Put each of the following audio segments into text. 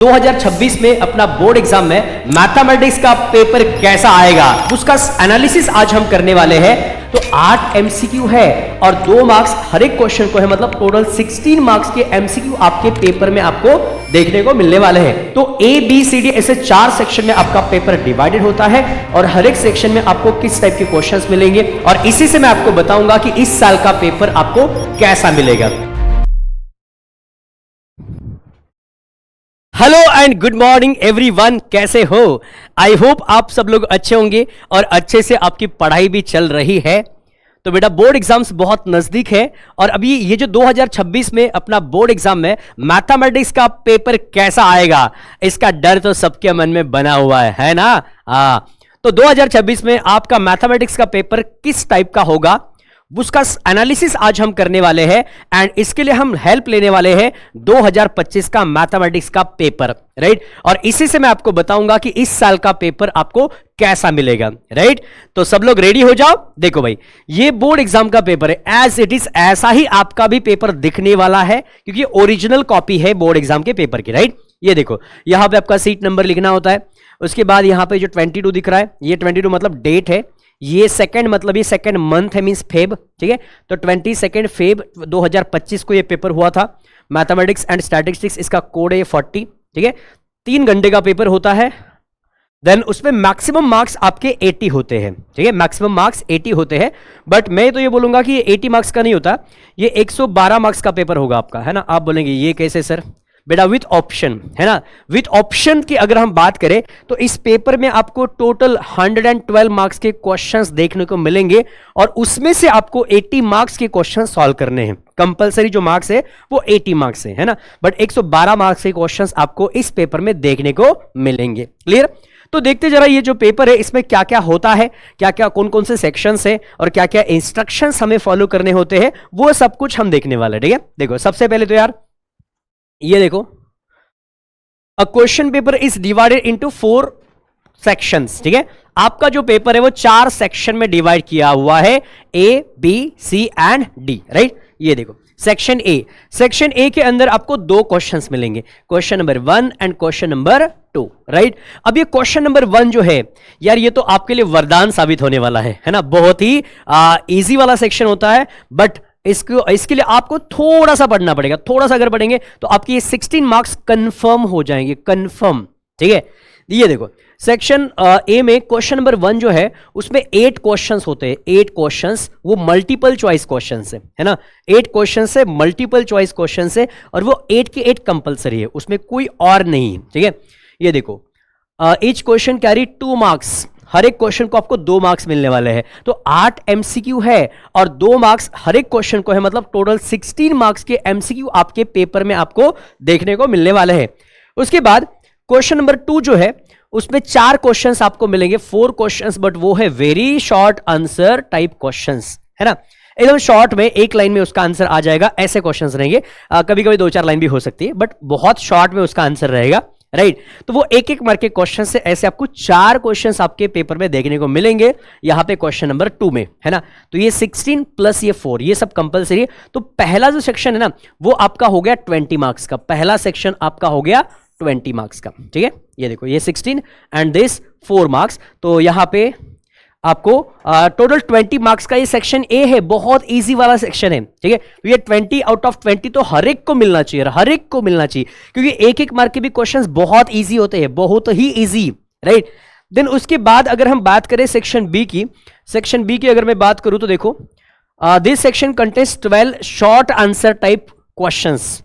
2026 में अपना board exam में मैथमेटिक्स का पेपर कैसा आएगा उसका एनालिसिस आज हम करने वाले हैं। तो 8 एमसीक्यू है और 2 मार्क्स हर एक क्वेश्चन को है, मतलब टोटल 16 मार्क्स के एमसीक्यू आपके पेपर में आपको देखने को मिलने वाले हैं। तो ए बी सी डी ऐसे 4 सेक्शन में आपका पेपर डिवाइडेड होता है और हर एक सेक्शन में आपको किस टाइप के क्वेश्चंस मिलेंगे और इसी से मैं आपको बताऊंगा कि इस साल का पेपर आपको कैसा मिलेगा। Hello and good morning everyone, कैसे हो? आई होप आप सब लोग अच्छे होंगे और अच्छे से आपकी पढ़ाई भी चल रही है। तो बेटा बोर्ड एग्जाम्स बहुत नजदीक है और अभी ये जो 2026 में अपना बोर्ड एग्जाम में मैथमेटिक्स का पेपर कैसा आएगा इसका डर तो सबके मन में बना हुआ है ना? तो 2026 में आपका मैथमेटिक्स का पेपर किस टाइप का होगा उसका एनालिसिस आज हम करने वाले हैं एंड इसके लिए हम हेल्प लेने वाले हैं 2025 का मैथमेटिक्स का पेपर, राइट? और इसी से मैं आपको बताऊंगा कि इस साल का पेपर आपको कैसा मिलेगा, राइट? तो सब लोग रेडी हो जाओ। देखो भाई, ये बोर्ड एग्जाम का पेपर है, एज इट इज ऐसा ही आपका भी पेपर दिखने वाला है क्योंकि ओरिजिनल कॉपी है बोर्ड एग्जाम के पेपर की, राइट? ये देखो, यहां पे आपका सीट नंबर लिखना होता है। उसके बाद यहां पे जो 22 दिख रहा है, ये 22 मतलब डेट है। ये सेकंड मतलब ये सेकंड मंथ है, मींस फेब, ठीक है? तो 22 फेब 2025 को ये पेपर हुआ था। मैथमेटिक्स एंड स्टैटिस्टिक्स इसका कोड है 40, ठीक है? 3 घंटे का पेपर होता है। देन उसमें मैक्सिमम मार्क्स आपके 80 होते हैं, ठीक है? मैक्सिमम मार्क्स 80 होते हैं, बट मैं तो ये बोलूंगा कि ये 80 मार्क्स का नहीं होता, ये 112 मार्क्स का पेपर होगा आपका, है ना? आप बोलेंगे ये कैसे सर? बेटा विथ ऑप्शन, है ना? विथ ऑप्शन की अगर हम बात करें तो इस पेपर में आपको टोटल 112 मार्क्स के क्वेश्चंस देखने को मिलेंगे और उसमें से आपको 80 मार्क्स के क्वेश्चन सॉल्व करने हैं। कंपलसरी जो मार्क्स है वो 80 मार्क्स है ना? बट 112 मार्क्स के क्वेश्चंस आपको इस पेपर में देखने को मिलेंगे। क्लियर? तो देखते जरा ये जो पेपर है इसमें क्या क्या होता है, क्या क्या कौन कौन से सेक्शंस है और क्या क्या इंस्ट्रक्शंस हमें फॉलो करने होते हैं, वो सब कुछ हम देखने वाले हैं, ठीक है? देखो, सबसे पहले तो यार ये देखो, a question paper is divided into 4 sections, ठीक है? आपका जो पेपर है वो 4 सेक्शन में डिवाइड किया हुआ है, A B C and D, right? ये देखो, सेक्शन ए के अंदर आपको 2 क्वेश्चंस मिलेंगे, question number 1 and question number 2, right? अब ये क्वेश्चन नंबर 1 जो है यार, ये तो आपके लिए वरदान साबित होने वाला है ना? बहुत ही इजी वाला सेक्शन होता है, बट इसके लिए आपको थोड़ा सा पढ़ना पड़ेगा। थोड़ा सा अगर पढ़ेंगे तो आपकी ये 16 मार्क्स कंफर्म हो जाएंगे, कंफर्म, ठीक है? ये देखो, सेक्शन ए में क्वेश्चन नंबर 1 जो है उसमें 8 क्वेश्चंस होते हैं। 8 क्वेश्चंस वो मल्टीपल चॉइस क्वेश्चंस है ना? 8 क्वेश्चंस है, मल्टीपल चॉइस क्वेश्चंस है और वो 8 के 8 कंपलसरी है, उसमें कोई और नहीं, ठीक है? ये देखो, ईच क्वेश्चन कैरी 2 मार्क्स, हर एक क्वेश्चन को आपको 2 मार्क्स मिलने वाले हैं। तो 8 एमसीक्यू है और 2 मार्क्स हर एक क्वेश्चन को है, मतलब टोटल 16 मार्क्स के एमसीक्यू आपके पेपर में आपको देखने को मिलने वाले हैं। उसके बाद क्वेश्चन नंबर 2 जो है उसमें 4 क्वेश्चंस आपको मिलेंगे, 4 क्वेश्चंस, बट वो है very short answer type questions, है ना? एकदम शॉर्ट में, एक लाइन में उसका आंसर आ जाएगा, ऐसे क्वेश्चंस रहेंगे। कभी कभी 2-4 लाइन भी हो सकती है, बट बहुत शॉर्ट में उसका आंसर रहेगा, राइट? तो वो एक एक मार्क के क्वेश्चन से ऐसे आपको 4 क्वेश्चंस आपके पेपर में देखने को मिलेंगे यहां पे क्वेश्चन नंबर 2 में, है ना? तो ये 16 प्लस ये 4, ये सब कंपलसरी है। तो पहला जो सेक्शन है ना वो आपका हो गया 20 मार्क्स का, पहला सेक्शन आपका हो गया 20 मार्क्स का, ठीक है? ये देखो, ये 16 एंड दिस 4 मार्क्स, तो यहां पे आपको टोटल 20 मार्क्स का ये सेक्शन ए है, बहुत इजी वाला सेक्शन है, ठीक है? तो ये 20 आउट ऑफ 20 तो हर एक को मिलना चाहिए, हर एक को मिलना चाहिए, क्योंकि एक एक मार्क के भी क्वेश्चंस बहुत इजी होते हैं, बहुत ही इजी, राइट? देन उसके बाद अगर हम बात करें सेक्शन बी की, सेक्शन बी की अगर मैं बात करूं तो देखो, this section contains 12 short answer type questions.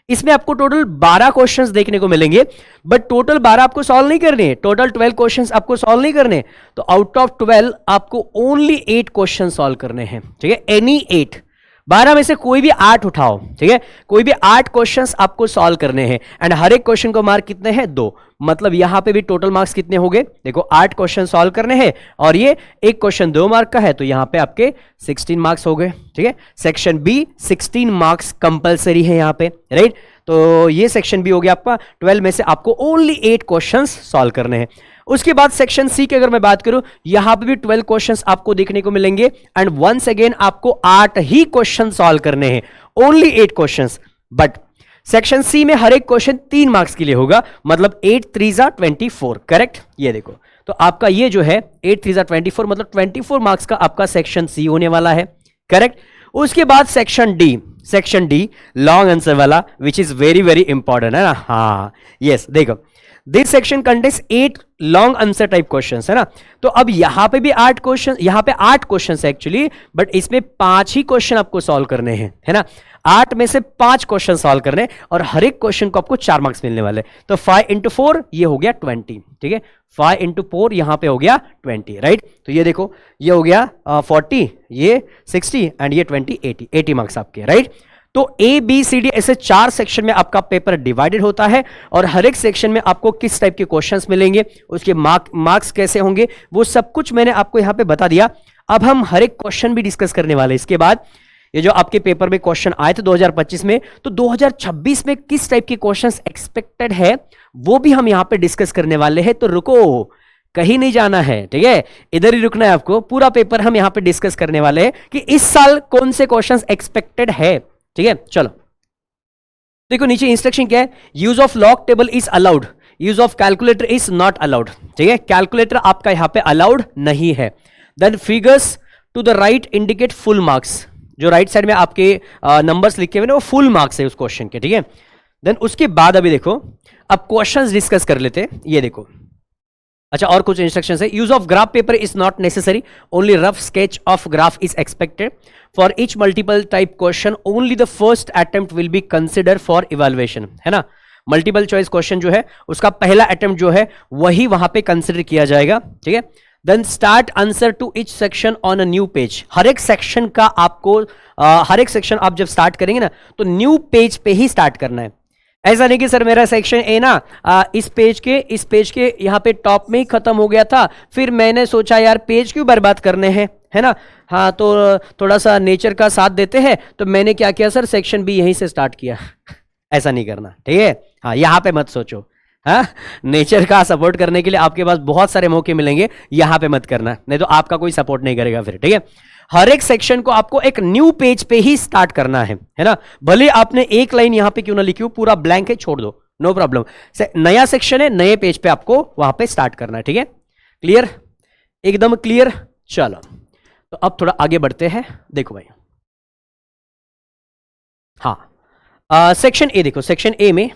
इसमें आपको टोटल 12 क्वेश्चंस देखने को मिलेंगे, बट टोटल 12 आपको सॉल्व नहीं करने, टोटल 12 क्वेश्चंस आपको सॉल्व नहीं करने। तो आउट ऑफ 12 आपको ओनली 8 क्वेश्चन सॉल्व करने हैं, ठीक है? एनी 8, 12 में से कोई भी 8 उठाओ, ठीक है? कोई भी 8 क्वेश्चंस आपको सॉल्व करने हैं एंड हर एक क्वेश्चन को मार्क कितने हैं? 2, मतलब यहां पे भी टोटल मार्क्स कितने हो गए? देखो, 8 क्वेश्चन सॉल्व करने हैं और ये एक क्वेश्चन 2 मार्क का है, तो यहां पे आपके 16 मार्क्स हो गए, ठीक है? सेक्शन बी 16 मार्क्स कंपलसरी है यहां पे, राइट? तो ये सेक्शन बी हो गया आपका। 12 में से आपको ओनली 8 क्वेश्चंस सॉल्व करने हैं। उसके बाद सेक्शन सी की अगर मैं बात करूं, यहां पे भी 12 क्वेश्चंस आपको देखने को मिलेंगे एंड वंस अगेन आपको 8 ही क्वेश्चन सॉल्व करने हैं, only 8 questions. But section C में हर एक क्वेश्चन 3 मार्क्स के लिए होगा, मतलब 8 3 जा 24, करेक्ट। ये देखो, तो आपका ये जो है 8 3 जा 24, मतलब 24 मार्क्स का आपका सेक्शन सी होने वाला है, करेक्ट। उसके बाद सेक्शन डी लॉन्ग आंसर वाला, which is very very important, है ना। हाँ यस, देखो this section contains 8 long answer type questions, है ना। तो अब यहां पे भी 8 क्वेश्चन, यहां पे 8 क्वेश्चंस है एक्चुअली, बट इसमें 5 ही क्वेश्चन आपको सॉल्व करने हैं, है ना। 8 में से 5 क्वेश्चन सॉल्व करने, और हर एक क्वेश्चन को आपको 4 मार्क्स मिलने वाले। तो 5 into 4 ये हो गया 20, ठीक है। 5 into 4 यहां पे हो गया 20, राइट। तो ये देखो, ये हो गया 40, ये 60 एंड ये 20, 80 मार्क्स आपके, राइट। तो ए बी सी डी ऐसे 4 सेक्शन में आपका पेपर डिवाइडेड होता है, और हर एक सेक्शन में आपको किस टाइप के क्वेश्चंस मिलेंगे, उसके मार्क्स कैसे होंगे, वो सब कुछ मैंने आपको यहां पे बता दिया। अब हम हर एक क्वेश्चन भी डिस्कस करने वाले हैं। इसके बाद ये जो आपके पेपर में क्वेश्चन आए थे 2025 में, तो 2026 में किस टाइप के क्वेश्चंस एक्सपेक्टेड है वो भी हम यहां पे डिस्कस करने वाले हैं। तो रुको, कहीं नहीं जाना है, ठीक है, इधर ही रुकना है आपको। पूरा पेपर हम यहां पे डिस्कस करने वाले हैं कि इस साल कौन से क्वेश्चंस एक्सपेक्टेड है, ठीक है। चलो देखो, नीचे इंस्ट्रक्शन क्या है, use of log table is allowed, use of calculator is not allowed, ठीक है। कैलकुलेटर आपका यहां पे अलाउड नहीं है। Then figures to the right indicate full marks, जो राइट साइड में आपके नंबर्स लिखे हुए ना वो फुल मार्क्स है उस क्वेश्चन के, ठीक है। देन उसके बाद अभी देखो, अब क्वेश्चंस डिस्कस कर लेते हैं। ये देखो, अच्छा और कुछ इंस्ट्रक्शंस है। Use of graph paper is not necessary, only rough sketch of graph is expected. For each multiple type question only the first attempt will be consider for evaluation, है ना। मल्टीपल चॉइस क्वेश्चन जो है उसका पहला attempt जो है वही वहां पे कंसिडर किया जाएगा, ठीक है। Then start answer to each section on a new page, हर एक सेक्शन का आपको हर एक सेक्शन आप जब स्टार्ट करेंगे ना तो न्यू पेज पे ही स्टार्ट करना है। ऐसा नहीं कि सर मेरा सेक्शन ए ना इस पेज के यहाँ पे टॉप में ही खत्म हो गया था, फिर मैंने सोचा यार पेज क्यों बर्बाद करने हैं, है ना। हाँ, तो थोड़ा सा नेचर का साथ देते हैं, तो मैंने क्या किया सर, सेक्शन बी यहीं से स्टार्ट किया। ऐसा नहीं करना, ठीक है। हाँ, यहाँ पे मत सोचो, हाँ, नेचर का सपोर्ट करने के लिए आपके पास बहुत सारे मौके मिलेंगे, यहाँ पे मत करना, नहीं तो आपका कोई सपोर्ट नहीं करेगा फिर, ठीक है। हर एक सेक्शन को आपको एक न्यू पेज पे ही स्टार्ट करना है ना। भले आपने एक लाइन यहां पे क्यों ना लिखी हो, पूरा ब्लैंक है, छोड़ दो, नो प्रॉब्लम। नया सेक्शन है, नए पेज पे आपको वहां पे स्टार्ट करना है, ठीक है। क्लियर, एकदम क्लियर। चलो तो अब थोड़ा आगे बढ़ते हैं। देखो भाई, हाँ, सेक्शन ए देखो, सेक्शन ए में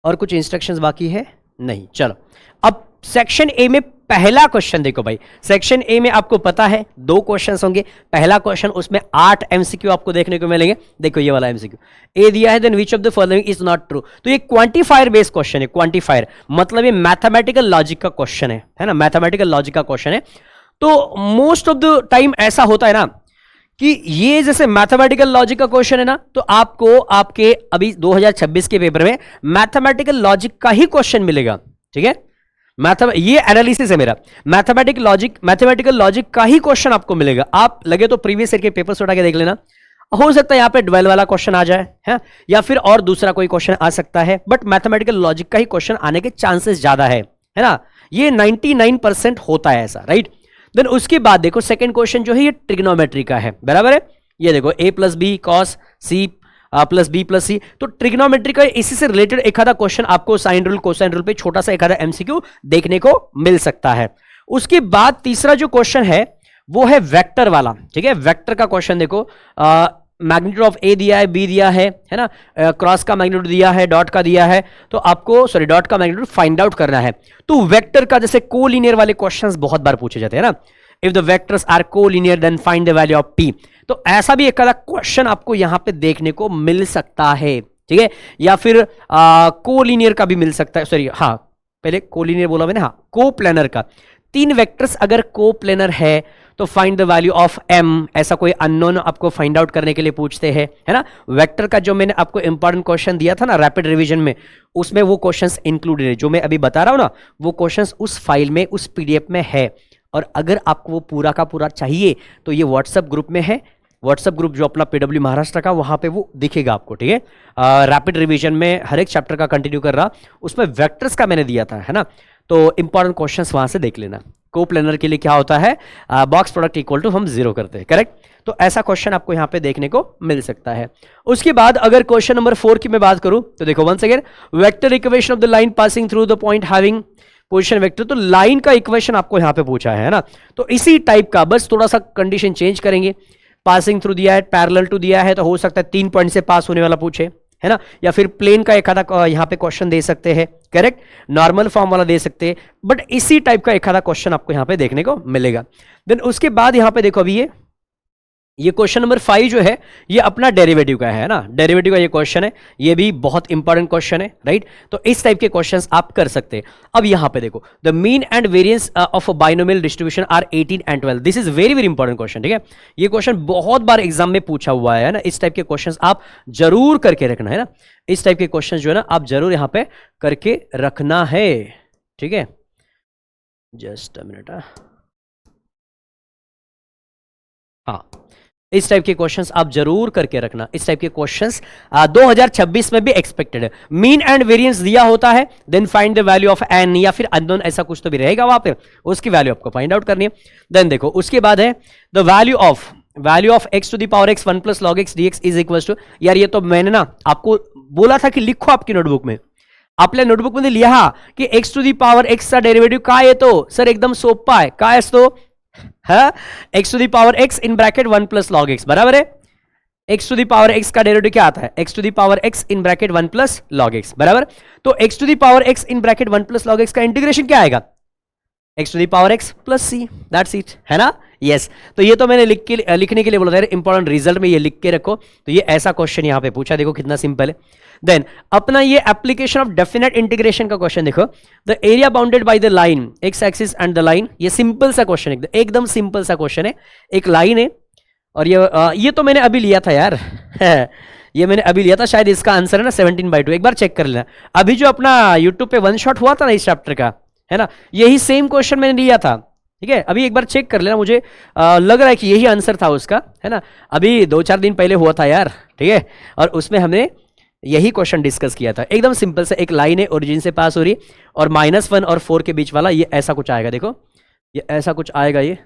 और कुछ इंस्ट्रक्शंस बाकी है नहीं। चलो अब सेक्शन ए में पहला क्वेश्चन देखो भाई, सेक्शन ए में आपको पता है 2 क्वेश्चंस होंगे। पहला क्वेश्चन, उसमें 8 एमसीक्यू आपको देखने को मिलेंगे। देखो ये वाला एमसीक्यू ए दिया है, then which of the following is not true. तो ये क्वांटिफायर बेस्ड क्वेश्चन है, क्वांटिफायर मतलब ये मैथमेटिकल लॉजिक का क्वेश्चन है ना, मैथमेटिकल लॉजिक का क्वेश्चन है। तो मोस्ट ऑफ द टाइम ऐसा होता है ना कि ये जैसे मैथमेटिकल लॉजिक का क्वेश्चन है ना, तो आपको आपके अभी 2026 के पेपर में मैथमेटिकल लॉजिक का ही क्वेश्चन मिलेगा, ठीक है। ये एनालिसिस है मेरा, मैथमेटिकल लॉजिक का ही क्वेश्चन आपको मिलेगा। आप लगे तो प्रीवियस ईयर के पेपर्स उठा के देख लेना, हो सकता है यहां पे ड्वेल वाला क्वेश्चन आ जाए, है, या फिर और दूसरा कोई क्वेश्चन आ सकता है, बट मैथमेटिकल लॉजिक का ही क्वेश्चन आने के चांसेस ज्यादा है ना। ये 99% होता है ऐसा, राइट। देन उसके बाद देखो सेकंड क्वेश्चन जो है ये ट्रिग्नोमेट्री का है, बराबर है। ये देखो a plus b cos c plus b plus c, तो ट्रिग्नोमेट्री का इसी से रिलेटेड एक आधा क्वेश्चन आपको साइन रूल कोसाइन रूल पे छोटा सा एक आधा एमसीक्यू देखने को मिल सकता है। उसके बाद तीसरा जो क्वेश्चन है वो है वेक्टर वाला, ठीक है। वेक्टर का क्वेश्चन देखो, मैग्नीट्यूड ऑफ ए दिया है, बी दिया है ना, क्रॉस का मैग्नीट्यूड दिया है, डॉट का दिया है, तो आपको डॉट का मैग्नीट्यूड फाइंड आउट करना है। तो वेक्टर का जैसे कोलिनियर वाले क्वेश्चंस बहुत बार पूछे जाते हैं ना, if the vectors are collinear then find the value of P. तो ऐसा भी एक क्वेश्चन आपको यहां पे देखने को मिल सकता है, ठीक है। या फिर कोलिनियर का भी मिल सकता है, सॉरी हाँ पहले कोलिनियर बोला मैंने, हाँ कोप्लेनर का। 3 वेक्टर्स अगर कोप्लेनर है तो find the value of m, ऐसा कोई अननोन आपको फाइंड आउट करने के लिए पूछते हैं, है ना। वेक्टर का जो मैंने आपको इंपॉर्टेंट क्वेश्चन दिया था ना रैपिड रिवीजन में, उसमें वो क्वेश्चंस इंक्लूडेड है। जो मैं अभी बता रहा हूं ना वो क्वेश्चंस उस फाइल में, उस पीडीएफ में है। और अगर आपको वो पूरा का पूरा चाहिए तो ये व्हाट्सएप ग्रुप में है, व्हाट्सएप ग्रुप जो अपना पीडब्ल्यू महाराष्ट्र का, वहां पे वो दिखेगा आपको, ठीक है। रैपिड रिवीजन में हर एक चैप्टर का कंटिन्यू कर रहा, उसमें वेक्टर्स का मैंने दिया था, है ना। तो इंपॉर्टेंट क्वेश्चंस वहां से देख लेना। कोप्लेनर के लिए क्या होता है, बॉक्स प्रोडक्ट इक्वल टू हम 0 करते हैं, करेक्ट। तो ऐसा क्वेश्चन आपको यहां पे देखने को मिल सकता है। उसके बाद अगर क्वेश्चन नंबर 4 की मैं बात करूं तो देखो once again, vector equation of the line passing through the point having position vector, तो लाइन का इक्वेशन आपको यहां पे पूछा है ना, तो इसी टाइप का, बस थोड़ा सा कंडीशन चेंज करेंगे। पासिंग थ्रू दिया है, पैरेलल टू दिया है, तो हो सकता है 3 पॉइंट से पास होने वाला पूछे, है ना, या फिर प्लेन का एक आधा यहां पे क्वेश्चन दे सकते हैं, करेक्ट, नॉर्मल फॉर्म वाला दे सकते हैं, बट इसी टाइप का एक आधा क्वेश्चन आपको यहां पे देखने को मिलेगा। देन उसके बाद यहां पे देखो अभी ये क्वेश्चन नंबर 5 जो है ये अपना डेरिवेटिव का है ना, डेरिवेटिव का ये क्वेश्चन है, ये भी बहुत इंपॉर्टेंट क्वेश्चन है, राइट। तो इस टाइप के क्वेश्चंस आप कर सकते हैं। अब यहां पे देखो, the mean and variance of a binomial distribution are 18 and 12, this is very very important question, ठीक है। ये क्वेश्चन बहुत बार एग्जाम में पूछा हुआ है ना, इस टाइप के क्वेश्चंस आप जरूर करके रखना है ना, इस टाइप के क्वेश्चन जो है ना आप जरूर यहां पे करके रखना है, ठीक है। जस्ट अ मिनट, हाँ, इस टाइप के क्वेश्चंस आप जरूर करके रखना, इस टाइप के क्वेश्चंस 2026 में भी एक्सपेक्टेड है। मीन एंड वेरिएंस दिया होता है, then find the value of N, या फिर अननोन ऐसा कुछ तो भी रहेगा वहां पे, उसकी वैल्यू आपको फाइंड आउट करनी है। देन देखो उसके बाद है the value of x to the power x 1 plus log x dx is equal to, यार ये तो मैंने ना आपको बोला था कि लिखो आपकी नोटबुक में, आपल्या नोटबुक मध्ये लिहा की x to the power x चा डेरिवेटिव काय येतो, सर एकदम सोपा आहे, काय असतो, x to the power x in bracket 1 plus log x, बराबर है। X to the power x का डेरिवेटिव क्या आता है, x to the power x in bracket 1 plus log x, बराबर। तो x to the power x in bracket 1 plus log x का integration क्या आएगा, x to the power x plus C, that's it, है ना, यस। तो ये तो मैंने लिखने के लिए बोला था, इंपॉर्टेंट रिजल्ट में ये लिख के रखो, तो ये ऐसा क्वेश्चन यहां पे पूछा, देखो कितना सिंपल है। देन अपना ये एप्लीकेशन ऑफ डेफिनेट इंटीग्रेशन का क्वेश्चन देखो, the area bounded by the line x axis and the line, ये सिंपल सा क्वेश्चन है, एकदम सिंपल सा क्वेश्चन है, एक लाइन है और ये तो मैंने अभी लिया था यार ये मैंने अभी लिया था, शायद इसका आंसर है ना 17/2, एक बार चेक कर लेना। अभी जो अपना यूट्यूब पे 1 शॉट हुआ था ना इस चैप्टर का, है ना, यही सेम क्वेश्चन मैंने लिया था, ठीक है। अभी एक बार चेक कर लेना, मुझे लग रहा है कि यही आंसर था उसका, है ना, अभी 2-4 दिन पहले हुआ था यार, ठीक है, और उसमें हमने यही क्वेश्चन डिस्कस किया था। एकदम सिंपल से, एक लाइन है ओरिजिन से पास हो रही और -1 और 4 के बीच वाला, ये ऐसा कुछ आएगा, देखो ये ऐसा कुछ आएगा, ये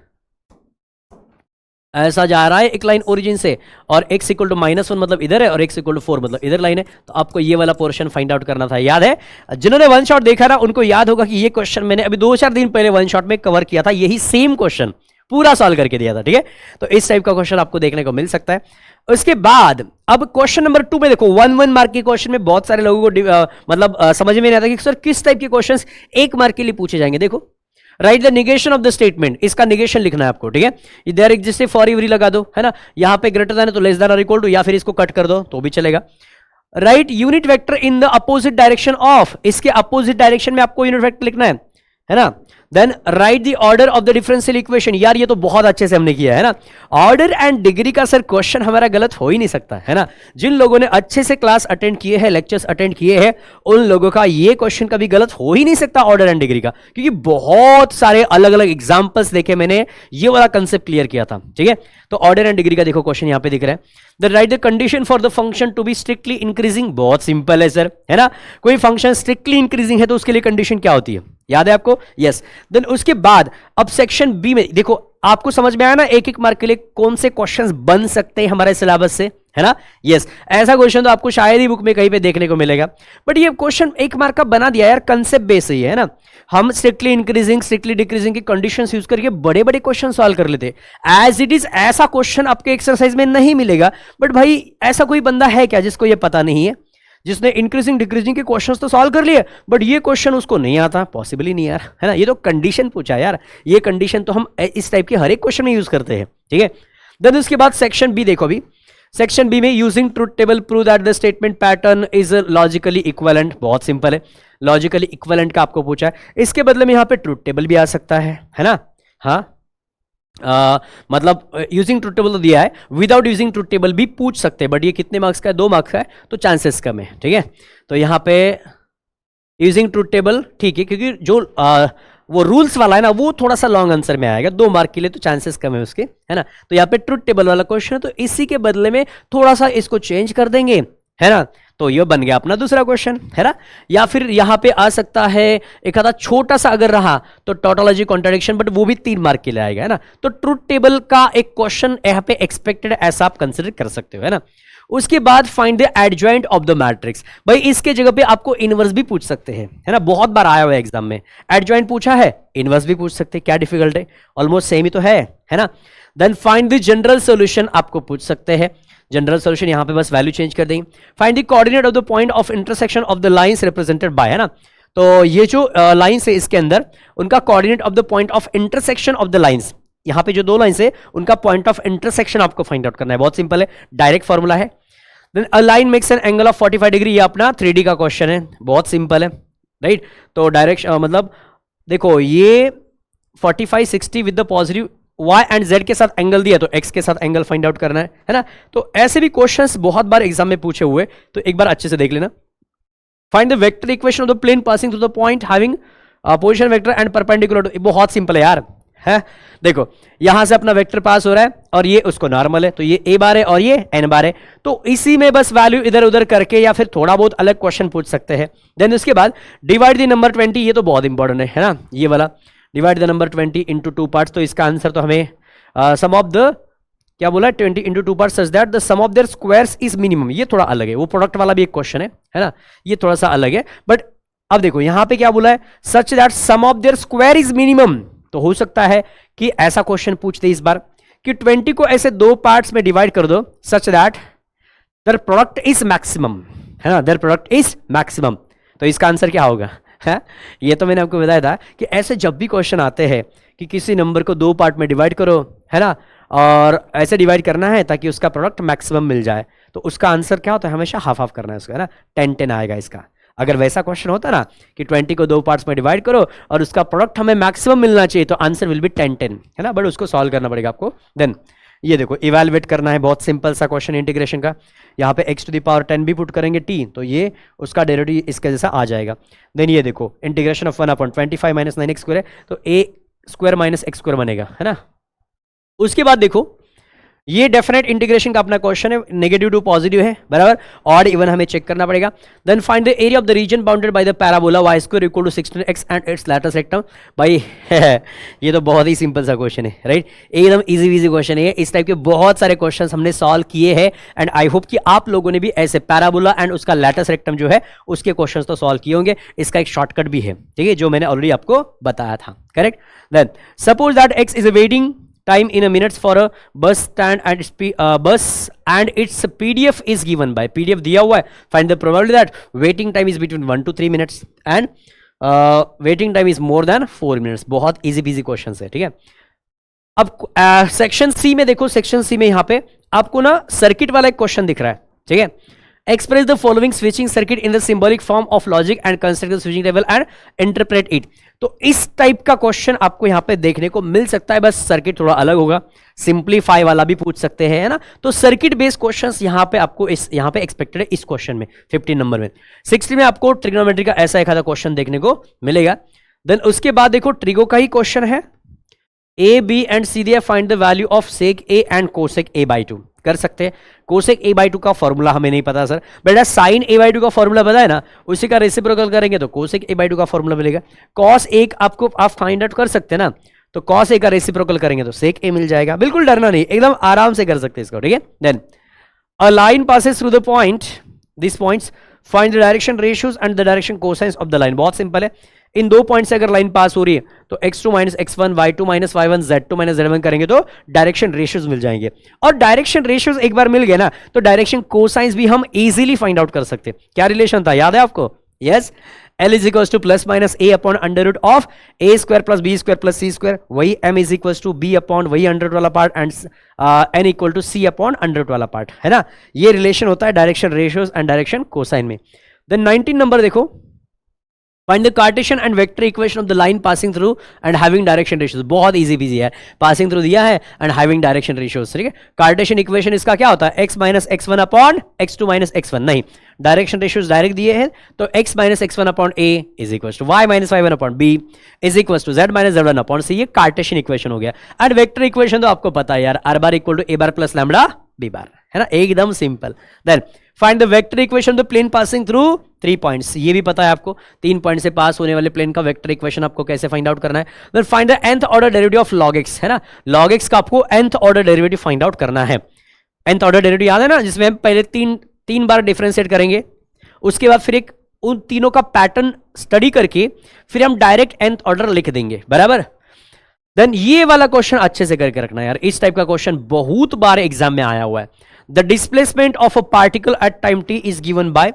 ऐसा जा रहा है एक लाइन ओरिजिन से, और x इक्वल टू -1 मतलब इधर है और x इक्वल टू 4 मतलब इधर लाइन है, तो आपको ये वाला पोर्शन फाइंड आउट करना था। याद है, जिन्होंने 1 शॉट देखा ना उनको याद होगा कि ये क्वेश्चन मैंने अभी 2-4 दिन पहले 1 शॉट में कवर किया था, यही सेम क्वेश्चन पूरा सॉल्व करके दिया था, ठीक है। तो इस टाइप का क्वेश्चन आपको देखने को मिल सकता है। उसके बाद अब क्वेश्चन नंबर 2 में देखो 1 मार्क के क्वेश्चन में बहुत सारे लोगों को समझ में नहीं आता कि सर किस टाइप के क्वेश्चंस 1 मार्क के लिए पूछे जाएंगे। देखो, right the negation of the statement, इसका निगेशन लिखना है आपको, ठीक है। देयर एग्जिस्ट फॉर एवरी लगा दो, है ना, यहां पे ग्रेटर देन है तो लेस देन और इक्वल टू, या फिर इसको कट कर दो तो भी चलेगा। Right unit vector in the opposite direction of, इसके अपोजिट डायरेक्शन में आपको यूनिट वेक्टर लिखना है ना। Then write the order of the differential equation, यार ये तो बहुत अच्छे से हमने किया है ना। ऑर्डर एंड डिग्री का सर क्वेश्चन हमारा गलत हो ही नहीं सकता, है ना। जिन लोगों ने अच्छे से क्लास अटेंड किए हैं, लेक्चर्स अटेंड किए हैं, उन लोगों का ये क्वेश्चन कभी गलत हो ही नहीं सकता ऑर्डर एंड डिग्री का, क्योंकि बहुत सारे अलग अलग एग्जांपल्स देखे मैंने, ये वाला कंसेप्ट क्लियर किया था, ठीक है। तो ऑर्डर एंड डिग्री का देखो क्वेश्चन यहां पे दिख रहा है। The write the condition for the function to be strictly increasing, बहुत सिंपल है सर, है ना। कोई फंक्शन स्ट्रिक्टली इंक्रीजिंग है तो उसके लिए कंडीशन क्या होती है, याद है आपको, यस। देन उसके बाद अब सेक्शन बी में देखो, आपको समझ में आया ना एक एक मार्क के लिए कौन से क्वेश्चंस बन सकते हैं हमारे सिलेबस से, है ना, यस। ऐसा क्वेश्चन तो आपको शायद ही बुक में कहीं पे देखने को मिलेगा, बट ये क्वेश्चन 1 मार्क का बना दिया यार, कंसेप्ट बेस ही है ना। हम स्ट्रिक्टली इंक्रीजिंग स्ट्रिक्टली डिक्रीजिंग की कंडीशंस यूज करके बड़े बड़े क्वेश्चन सॉल्व कर लेते। एज इट इज ऐसा क्वेश्चन आपके एक्सरसाइज में नहीं मिलेगा, बट भाई ऐसा कोई बंदा है क्या जिसको ये पता नहीं है, जिसने इंक्रीजिंग डिक्रीजिंग के क्वेश्चंस तो सॉल्व कर लिए बट ये क्वेश्चन उसको नहीं आता, पॉसिबल ही नहीं यार, है ना। ये तो कंडीशन पूछा यार, ये कंडीशन तो हम इस टाइप के हर एक क्वेश्चन में यूज करते हैं, ठीक है। देन उसके बाद सेक्शन बी देखो, अभी सेक्शन बी में using truth table prove that the statement pattern is logically equivalent, बहुत सिंपल है, लॉजिकली इक्विवेलेंट का आपको पूछा है, इसके बदले में यहाँ पे ट्रुथ टेबल भी आ सकता है ना, हाँ। मतलब यूजिंग ट्रुथ टेबल तो दिया है, विदाउट यूजिंग ट्रुथ टेबल भी पूछ सकते हैं, बट ये कितने मार्क्स का है, 2 मार्क्स का है, तो चांसेस कम है, ठीक है। तो यहाँ पे यूजिंग ट्रुथ टेबल ठीक है, क्योंकि जो वो रूल्स वाला है ना वो थोड़ा सा लॉन्ग आंसर में आएगा, 2 मार्क के लिए तो चांसेस कम है उसके, है ना। तो यहाँ पे ट्रुथ टेबल वाला क्वेश्चन है, तो इसी के बदले में थोड़ा सा इसको चेंज कर देंगे, है ना। तो ये बन गया अपना दूसरा क्वेश्चन, है ना। या फिर यहां पे आ सकता है एक आधा छोटा सा अगर रहा तो टोटोलॉजी कॉन्ट्रडिक्शन, बट वो भी 3 मार्क के लिए आएगा, है ना। तो ट्रुथ टेबल का एक क्वेश्चन यहाँ पे एक्सपेक्टेड ऐसा आप कंसिडर कर सकते हो, है ना। उसके बाद find the adjoint of the matrix. भाई इसके जगह पे आपको इनवर्स भी पूछ सकते हैं, है ना, बहुत बार आया हुआ है एग्जाम में। एडजॉइंट पूछा है, इनवर्स भी पूछ सकते हैं, क्या डिफिकल्ट है, ऑलमोस्ट सेम ही तो है ना। Then find the general solution आपको पूछ सकते हैं। जनरल सॉल्यूशन यहां पे बस वैल्यू चेंज कर देंगे। Find the coordinate of the point of intersection of the lines represented by, है ना। तो ये जो लाइंस है इसके अंदर उनका coordinate of the point of intersection of the lines, यहां पे जो 2 लाइंस है उनका पॉइंट ऑफ इंटरसेक्शन आपको फाइंड आउट करना है। बहुत सिंपल है, डायरेक्ट फॉर्मूला है। Then a line makes an angle of 45 degree, ये अपना 3D का क्वेश्चन है, बहुत सिंपल है, राइट। तो डायरेक्ट मतलब देखो ये 45 60 with the positive y and z के साथ एंगल दिया, तो x के साथ एंगल फाइंड आउट करना है ना। तो ऐसे भी क्वेश्चंस बहुत बार एग्जाम में पूछे हुए, तो एक बार अच्छे से देख लेना। Find the vector equation of the plane passing through the point having position vector and perpendicular to, बहुत सिंपल है यार, है। देखो यहां से अपना वेक्टर पास हो रहा है और ये उसको नॉर्मल है, तो ये a बार है और ये n बार है, तो इसी में बस वैल्यू इधर उधर करके या फिर थोड़ा बहुत अलग क्वेश्चन पूछ सकते हैं। देन उसके बाद डिवाइड द नंबर 20, ये तो बहुत इंपॉर्टेंट है ना, ये वाला divide the number 20 into 2 parts. तो इसका आंसर तो हमें सम ऑफ द क्या बोला 20 into 2 parts such that the sum of their squares is minimum, ये थोड़ा अलग है, वो प्रोडक्ट वाला भी एक क्वेश्चन है ना, ये थोड़ा सा अलग है। बट अब देखो यहां पे क्या बोला है, such that sum of their square is minimum, तो हो सकता है कि ऐसा क्वेश्चन पूछते इस बार कि 20 को ऐसे 2 पार्ट्स में डिवाइड कर दो such that their product is maximum, है ना, देयर प्रोडक्ट इज मैक्सिमम। तो इसका आंसर क्या होगा, है। ये तो मैंने आपको बताया था कि ऐसे जब भी क्वेश्चन आते हैं कि किसी नंबर को 2 पार्ट में डिवाइड करो, है ना, और ऐसे डिवाइड करना है ताकि उसका प्रोडक्ट मैक्सिमम मिल जाए, तो उसका आंसर क्या होता है, हमेशा हाफ हाफ करना है उसका, है ना, 10-10 आएगा इसका। अगर वैसा क्वेश्चन होता ना कि 20 को 2 पार्ट्स में डिवाइड करो और उसका प्रोडक्ट हमें मैक्सिमम मिलना चाहिए, तो आंसर विल बी 10-10, है ना, बट उसको सॉल्व करना पड़ेगा आपको। देन ये देखो इवैल्यूएट करना है, बहुत सिंपल सा क्वेश्चन इंटीग्रेशन का। यहाँ पे x टू द पावर 10 भी पुट करेंगे t, तो ये उसका डेरिवेटिव इसके जैसा आ जाएगा। देन ये देखो integration of 1/25 minus 9x square है, तो a square minus x square बनेगा, है ना। उसके बाद देखो ये डेफिनेट इंटीग्रेशन का अपना क्वेश्चन है, नेगेटिव टू पॉजिटिव है, बराबर, ऑड इवन हमें चेक करना पड़ेगा। Then find the area of the region bounded by the parabola y square equal to 16x and its latus rectum. भाई ये तो बहुत ही सिंपल सा क्वेश्चन है, राइट, एकदम इजी इजी क्वेश्चन है। इस टाइप के बहुत सारे क्वेश्चंस हमने सॉल्व किए हैं एंड आई होप कि आप लोगों ने भी ऐसे पैराबोला एंड उसका लेटस्ट रेक्टम जो है उसके क्वेश्चंस तो सॉल्व किए होंगे। इसका एक शॉर्टकट भी है, ठीक है, जो मैंने ऑलरेडी आपको बताया था, correct. Then suppose that x is a waiting time in a minutes for a bus stand and bus and its PDF is given by PDF दिया हुआ है, find the probability that waiting time is between 1 to 3 minutes and waiting time is more than 4 minutes। बहुत easy peasy questions है, ठीक है। अब section C में देखो, सेक्शन सी में यहाँ पे आपको ना सर्किट वाला एक क्वेश्चन दिख रहा है, ठीक है। Express the following switching circuit in the symbolic form of logic and construct the switching table and interpret it. तो इस टाइप का क्वेश्चन आपको यहाँ पे देखने को मिल सकता है, बस सर्किट थोड़ा अलग होगा, सिंपलीफाई वाला भी पूछ सकते हैं, है ना। तो सर्किट बेस्ड क्वेश्चंस यहाँ पे आपको यहाँ पे एक्सपेक्टेड है इस क्वेश्चन में 15 नंबर में। 60 में आपको ट्रिग्नोमेट्री का ऐसा एक आधा क्वेश्चन देखने को मिलेगा। देन उसके बाद देखो ट्रिगो का ही क्वेश्चन है, ए बी एंड सी दिया, find the value of sec A and cosec A by 2 कर सकते हैं। कोसेक ए बाई 2 का फॉर्मूला हमें नहीं पता सर, बेटा साइन ए बाई 2 का फॉर्मूला पता है ना, उसी का रेसिप्रोकल करेंगे तो कोसेक ए बाई 2 का फॉर्मूला मिलेगा। कॉस एक आपको आप फाइंड आउट कर सकते हैं ना, तो कॉस ए का रेसिप्रोकल करेंगे तो सेक ए मिल जाएगा। बिल्कुल डरना नहीं, एकदम आराम से कर सकते हैं इसको, ठीक है। Then a line passes through the point, this points, find the direction ratios and the direction cosines of the line. बहुत सिंपल है, इन 2 पॉइंट से अगर लाइन पास हो रही है तो x2 minus x1, y2 minus y1, z2 minus z1 करेंगे तो डायरेक्शन रेशियोज मिल जाएंगे। और डायरेक्शन रेशियोज एक बार मिल गए ना तो डायरेक्शन कोसाइंस भी हम इजीली फाइंड आउट कर सकते हैं। क्या रिलेशन था, याद है आपको? Yes, L is equal to plus minus a upon under root of a square plus b square plus c square, वही m is equal to b upon वही अंडर रूट वाला part and n equal to c upon under root वाला part, है ना। ये relation होता है direction ratios and direction cosine में। देन 19 नंबर देखो, find the Cartesian and vector equation of the line passing through and having direction ratios. बहुत इजी पीजी है, पासिंग थ्रू दिया है एंड हैविंग डायरेक्शन रेशियोज, ठीक है। कार्टेशियन इक्वेशन इसका क्या होता है, x minus x1 upon x2 minus x1, नहीं, डायरेक्शन रेशियोज डायरेक्ट दिए हैं तो x minus x1 upon a is equal to y minus y1 upon b is equal to z minus z1 upon c। ये Cartesian equation हो गया। And vector equation तो आपको पता है यार, r bar equal to a bar plus lambda b bar, है ना, एकदम simple. Then find the vector equation the plane passing through 3 points, ये भी पता है आपको 3 पॉइंट से पास होने वाले प्लेन का वेक्टर इक्वेशन आपको कैसे फाइंड आउट करना है। Then find the nth order derivative of log x, है ना, log x का आपको nth order derivative find out करना है। nth ऑर्डर डेरिवेटिव याद है ना, जिसमें हम पहले तीन बार डिफरेंशिएट करेंगे, उसके बाद फिर एक उन तीनों का पैटर्न स्टडी करके फिर हम डायरेक्ट nth ऑर्डर लिख देंगे, बराबर। देन ये वाला क्वेश्चन अच्छे से करके रखना यार, इस टाइप का क्वेश्चन बहुत बार एग्जाम में आया हुआ है। The displacement of a particle at time t is given by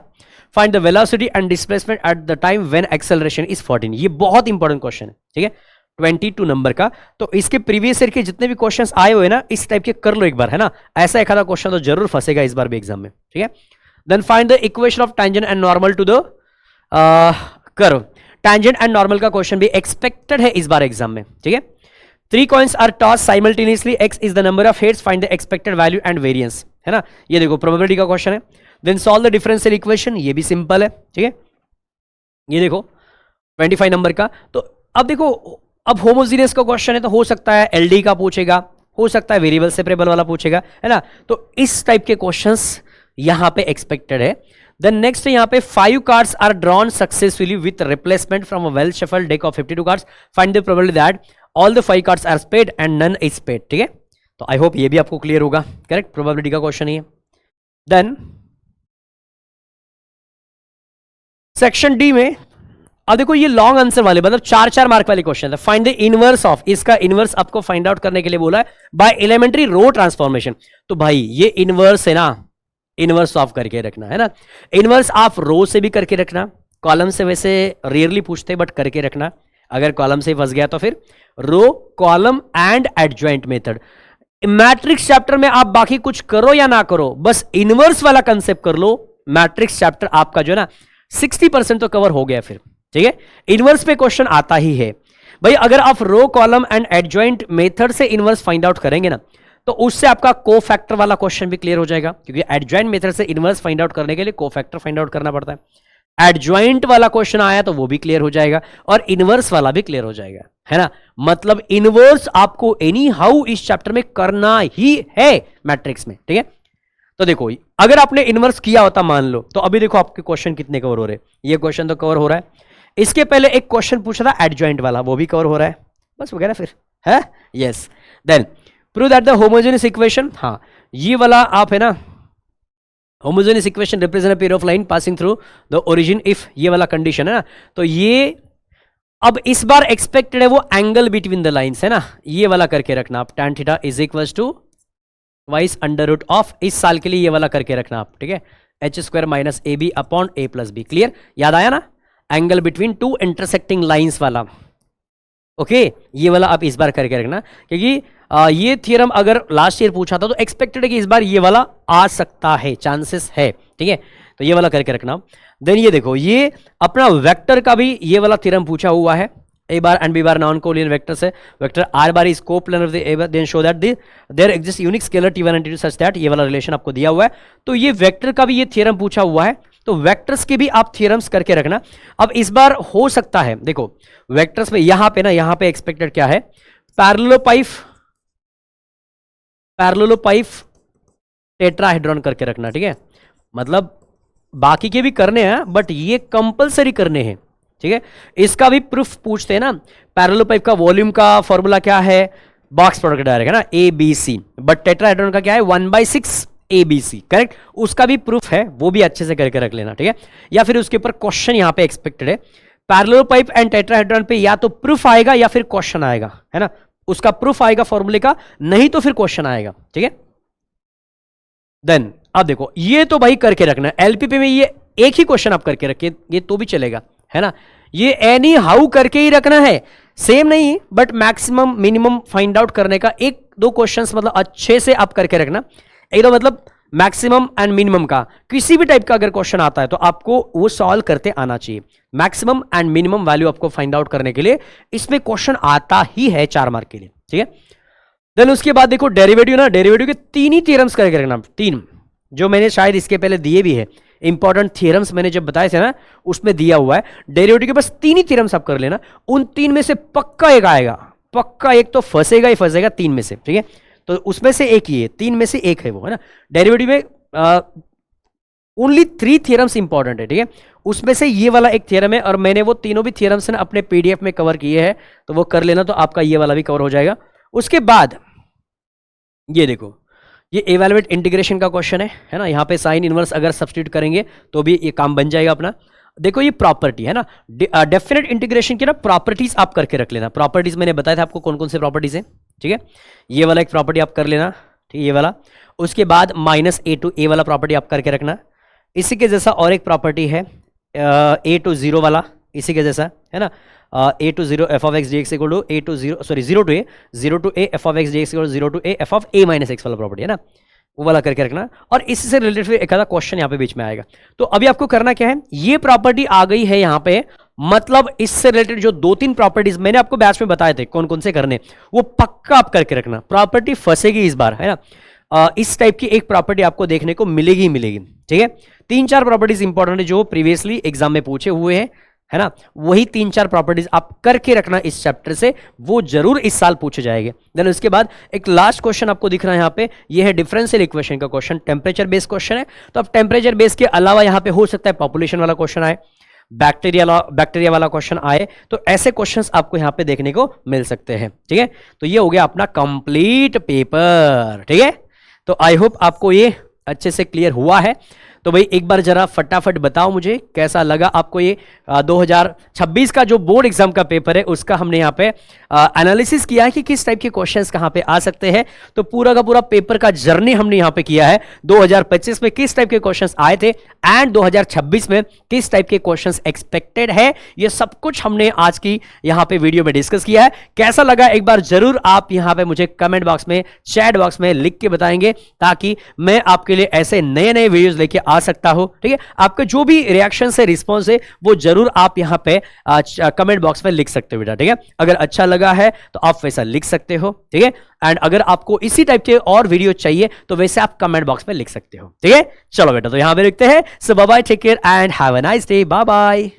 find the velocity and displacement at the time when acceleration is 14। ये बहुत इंपॉर्टेंट क्वेश्चन है, ठीक है, 22 नंबर का। तो इसके प्रीवियस ईयर के जितने भी क्वेश्चंस आए हुए ना इस टाइप के कर लो एक बार, है ना, ऐसा एक आधा क्वेश्चन तो जरूर फंसेगा इस बार भी एग्जाम में, ठीक है। Then find the equation of tangent and normal to the curve. Tangent and normal का क्वेश्चन भी एक्सपेक्टेड है इस बार एग्जाम में, ठीक है। 3 coins are tossed simultaneously, x is the number of heads, find the expected value and variance, है ना, ये देखो प्रोबेबिलिटी का क्वेश्चन है। Then solve the differential equation, ये भी सिंपल है, ठीक है। ये देखो 25 नंबर का। तो अब देखो, अब होमोजीनियस का क्वेश्चन है तो हो सकता है एलडी का पूछेगा, हो सकता है वेरिएबल सेपरेबल वाला पूछेगा, है ना। तो इस टाइप के क्वेश्चंस यहां पे एक्सपेक्टेड है। देन नेक्स्ट यहां पे 5 cards are drawn successfully with replacement from a well shuffled deck of 52 cards, find the probability that all the 5 cards are spade and none is spade, ठीक है। तो I hope ये भी आपको clear होगा, correct, probability का question ही है। देन सेक्शन डी में अब देखो ये लॉन्ग आंसर वाले मतलब 4-4 मार्क वाले क्वेश्चन है। फाइंड द इनवर्स ऑफ, इसका इनवर्स आपको फाइंड आउट करने के लिए बोला है बाय एलिमेंट्री रो ट्रांसफॉर्मेशन। तो भाई ये इनवर्स है ना, इनवर्स ऑफ करके रखना, है ना। इनवर्स आप रो से भी करके रखना, कॉलम से वैसे रेयरली पूछते बट करके रखना, अगर कॉलम से फंस गया तो फिर row, column and adjoint method. Matrix chapter में आप बाकी कुछ करो या ना करो, बस इनवर्स वाला कंसेप्ट कर लो, मैट्रिक्स चैप्टर आपका जो है ना 60% तो कवर हो गया फिर, ठीक है। इनवर्स पे क्वेश्चन आता ही है भाई, अगर आप रो, कॉलम एंड एडजॉइंट मेथड से इनवर्स फाइंड आउट करेंगे ना तो उससे आपका कोफैक्टर वाला क्वेश्चन भी क्लियर हो जाएगा, क्योंकि एडजॉइंट मेथड से इनवर्स फाइंड आउट करने के लिए कोफैक्टर फाइंड आउट करना पड़ता है। एडजॉइंट वाला क्वेश्चन आया तो वो भी क्लियर हो जाएगा और इनवर्स वाला भी क्लियर हो जाएगा, है ना। मतलब इनवर्स आपको एनी हाउ इस चैप्टर में करना ही है मैट्रिक्स में, ठीक है। तो देखो अगर आपने इनवर्स किया होता मान लो, तो अभी देखो आपके क्वेश्चन कितने कवर हो रहे हैं। ये क्वेश्चन तो कवर हो रहा है, इसके पहले एक क्वेश्चन पूछा था एडजॉइंट वाला, वो भी कवर हो रहा है, बस वगैरह फिर है। Yes, then prove that the homogeneous equation, हाँ ये वाला आप है ना, homogeneous equation represent a pair of line passing through the origin if, ये वाला कंडीशन है ना। तो ये अब इस बार एक्सपेक्टेड है वो एंगल बिटवीन द लाइंस, है ना, ये वाला करके रखना आप, tan theta is equals to twice under root of, इस साल के लिए ये वाला करके रखना आप, ठीक है, h square minus a b upon a plus b. Clear, याद आया ना, एंगल बिटवीन 2 इंटरसेक्टिंग लाइंस वाला, ओके ये वाला आप इस बार करके रखना, क्योंकि ये थ्योरम अगर लास्ट ईयर पूछा था तो एक्सपेक्टेड है कि इस बार ये वाला आ सकता है, चांसेस है, ठीक है। तो ये वाला करके रखना। देन ये देखो ये अपना वेक्टर का भी ये वाला थ्योरम पूछा हुआ है, a bar and b bar non collinear vectors है, vector r bar is coplanar of the a bar, then show that there exist unique scalar t1 and t2 such that, ये वाला रिलेशन आपको दिया हुआ है। तो ये वेक्टर का भी ये थ्योरम पूछा हुआ है, तो वेक्टर्स के भी आप थ्योरम्स करके रखना। अब इस बार हो सकता है देखो वेक्टर्स में यहां पे ना, यहां पे एक्सपेक्टेड क्या है, पैरेललोपाइप टेट्राहेड्रॉन करके रखना, ठीक है। मतलब बाकी के भी करने हैं बट ये कंपलसरी करने हैं, ठीक है। इसका भी प्रूफ पूछते हैं ना, पैरेललोपाइप का वॉल्यूम का फॉर्मूला क्या है, बॉक्स प्रोडक्ट डायरेक्ट है ना, a B c, but tetrahedron का क्या है 1/6 ABC, करेक्ट, उसका भी प्रूफ है, वो भी अच्छे से करके रख लेना, ठीक है। या फिर उसके ऊपर क्वेश्चन यहां पे एक्सपेक्टेड है, पैरेललोपाइप एंड टेट्राहेड्रॉन पे या तो प्रूफ आएगा या फिर क्वेश्चन आएगा, है ना, उसका प्रूफ आएगा फॉर्मूले का, नहीं तो फिर क्वेश्चन आएगा, ठीक है। देन अब देखो ये तो भाई करके रखना, एलपीपी में ये एक ही क्वेश्चन आप करके रखिए, ये तो भी चलेगा, है ना। ये एनी हाउ करके ही रखना है, सेम नहीं but maximum minimum find out करने का 1-2 क्वेश्चंस मतलब अच्छे से आप करके रखना, एकदम मतलब मैक्सिमम एंड मिनिमम का किसी भी टाइप का अगर क्वेश्चन आता है तो आपको वो सॉल्व करते आना चाहिए। मैक्सिमम एंड मिनिमम वैल्यू आपको फाइंड आउट करने के लिए इसमें क्वेश्चन आता ही है 4 मार्क के लिए, ठीक है। देन उसके बाद देखो डेरिवेटिव ना, डेरिवेटिव के 3 ही थ्योरम्स करके रखना, 3 जो मैंने शायद इसके पहले दिए भी है, इंपॉर्टेंट थ्योरम्स मैंने जब बताए थे ना उसमें दिया हुआ है। डेरिवेटिव के बस 3 ही थ्योरम्स आप कर लेना, उन 3 में से पक्का एक आएगा, पक्का एक तो फंसेगा ही फंसेगा 3 में से, ठीक है। तो उसमें से एक ही है, 3 में से एक है वो, है ना। डेरिवेटिव में ओनली 3 थियरम्स इंपॉर्टेंट है, ठीक है। उसमें से ये वाला एक थियरम है और मैंने वो तीनों भी थियरम्स ना अपने पीडीएफ में कवर किए हैं, तो वो कर लेना, तो आपका ये वाला भी कवर हो जाएगा। उसके बाद ये देखो, ये इवैल्यूएट इंटीग्रेशन का क्वेश्चन है ना। यहाँ पे साइन इनवर्स अगर सब्स्टिट्यूट करेंगे तो भी ये काम बन जाएगा अपना। देखो ये प्रॉपर्टी है ना, डेफिनेट इंटीग्रेशन की ना प्रॉपर्टीज आप करके रख लेना। प्रॉपर्टीज मैंने बताया था आपको कौन कौन से प्रॉपर्टीज हैं, ठीक है। ये वाला एक प्रॉपर्टी आप कर लेना, ठीक है, ये वाला। उसके बाद -a to a वाला प्रॉपर्टी आप करके रखना। इसी के जैसा और एक प्रॉपर्टी है a to 0 वाला, इसी के जैसा है ना, a to 0 f of x dx equal to a to 0 sorry 0 to a f of x dx equal to 0 to a f of a minus x वाला प्रॉपर्टी है ना, वो वाला करके रखना। और इससे रिलेटेड फिर एक आधा क्वेश्चन यहाँ पे बीच में आएगा। तो अभी आपको करना क्या है, ये प्रॉपर्टी आ गई है यहाँ पे, मतलब इससे रिलेटेड जो 2-3 प्रॉपर्टीज मैंने आपको बैच में बताए थे कौन कौन से करने, वो पक्का आप करके रखना। प्रॉपर्टी फंसेगी इस बार, है ना। इस टाइप की एक प्रॉपर्टी आपको देखने को मिलेगी ही मिलेगी, ठीक है। 3-4 प्रॉपर्टीज इंपॉर्टेंट है जो प्रीवियसली एग्जाम में पूछे हुए हैं, है ना। वही 3-4 प्रॉपर्टीज आप करके रखना इस चैप्टर से, वो जरूर इस साल पूछे जाएंगे। देन उसके बाद एक लास्ट क्वेश्चन आपको दिख रहा है यहाँ पे, ये है डिफरेंशियल इक्वेशन का क्वेश्चन, टेम्परेचर बेस्ड क्वेश्चन है। तो अब टेम्परेचर बेस्ड के अलावा यहाँ पे हो सकता है पॉपुलेशन वाला क्वेश्चन आए, बैक्टीरिया वाला क्वेश्चन आए, तो ऐसे क्वेश्चंस आपको यहाँ पे देखने को मिल सकते हैं, ठीक है। तो ये हो गया अपना कंप्लीट पेपर, ठीक है। तो आई होप आपको ये अच्छे से क्लियर हुआ है। तो भाई एक बार जरा फटाफट बताओ मुझे कैसा लगा आपको ये 2026 का जो बोर्ड एग्जाम का पेपर है, उसका हमने यहाँ पे एनालिसिस किया है कि किस टाइप के क्वेश्चंस कहाँ पे आ सकते हैं। तो पूरा का पूरा पेपर का जर्नी हमने यहाँ पे किया है, 2025 में किस टाइप के क्वेश्चंस आए थे एंड 2026 में किस टाइप के क्वेश्चंस एक्सपेक्टेड है, ये सब कुछ हमने आज की यहाँ पे वीडियो में डिस्कस किया है। कैसा लगा एक बार जरूर आप यहाँ पे मुझे कमेंट बॉक्स में, चैट बॉक्स में लिख के बताएंगे, ताकि मैं आपके लिए ऐसे नए नए वीडियोस लेके आ सकता हूं, ठीक है। आपके जो भी रिएक्शन से रिस्पॉन्स है वो जरूर आप यहां पे कमेंट बॉक्स में लिख सकते हो बेटा, ठीक है। अगर अच्छा लगा है तो आप वैसा लिख सकते हो, ठीक है। एंड अगर आपको इसी टाइप के और वीडियो चाहिए तो वैसे आप कमेंट बॉक्स में लिख सकते हो, ठीक है। चलो बेटा, तो यहां पे लिखते हैं। So bye bye, take care and have a nice day, bye bye.